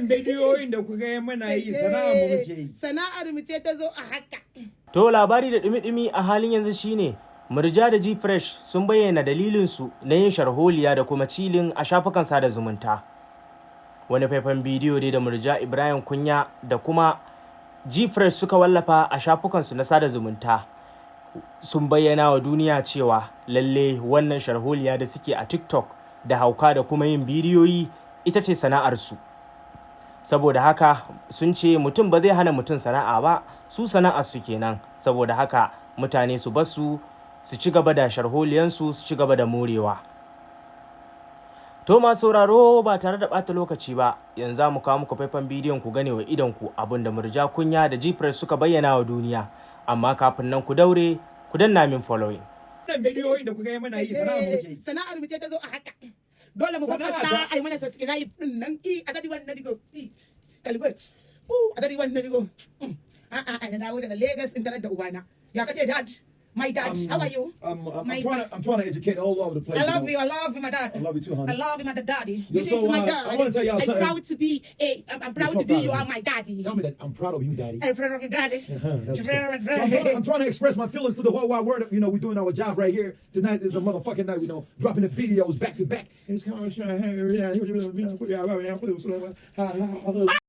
bidiyoyin da kuka yi mana yi sana'ar mu muke yi. Sana'ar mu ce ta zo a haka. To labari da dumi-dumi a halin yanzu shine Murja da G-Fresh sun bayyana dalilinsu na yin sharholiya da kuma cilin a shafukan sada zumunta. Wani faifan bidiyo dai da Murja Ibrahim Kunya da kuma G-Fresh suka wallafa a shafukansu na sada zumunta sun bayyana wa duniya cewa lalle wannan sharholiya da suke a TikTok da hauka da kuma yin bidiyoyi ita ce sana'arsu. Saboda haka sun ce mutum ba zai hana mutum sana'a ba, su sana'arsu kenan. Saboda haka mutane su basu su ci gaba da sharholiyansu su ci gaba da morewa. To ma sauraro ba tare da ɓata lokaci ba, yanzu za mu kawo muku faifan bidiyon ku gane wa idonku abin da Murja Kunya da G-Fresh suka bayyana wa duniya. Amma kafin nan ku daure ku danna min following. Bidiyoyin da kuka yi mana yi sana'ar mu muke yi. Sana'ar mu ce ta zo a haka. Dole mu fafasta ai mana subscribe din nan a tadi wannan digo. Kalbo. A tadi wannan digo. Na dawo daga Lagos in tarar da ubana. Ya kace dad? My dad, how are you? I'm trying to educate all over the place. I love you, my dad. I love you too, honey. I love you, my daddy. Yo, This so, is my dad. I want to tell y'all something. I'm proud to be you are my daddy. Tell me that I'm proud of you, daddy. I'm proud of you, daddy. That's what's up. So I'm trying to express my feelings to the whole wide world. You know, we're doing our job right here. Tonight is the motherfucking night, you know, dropping the videos back to back. And it's kind of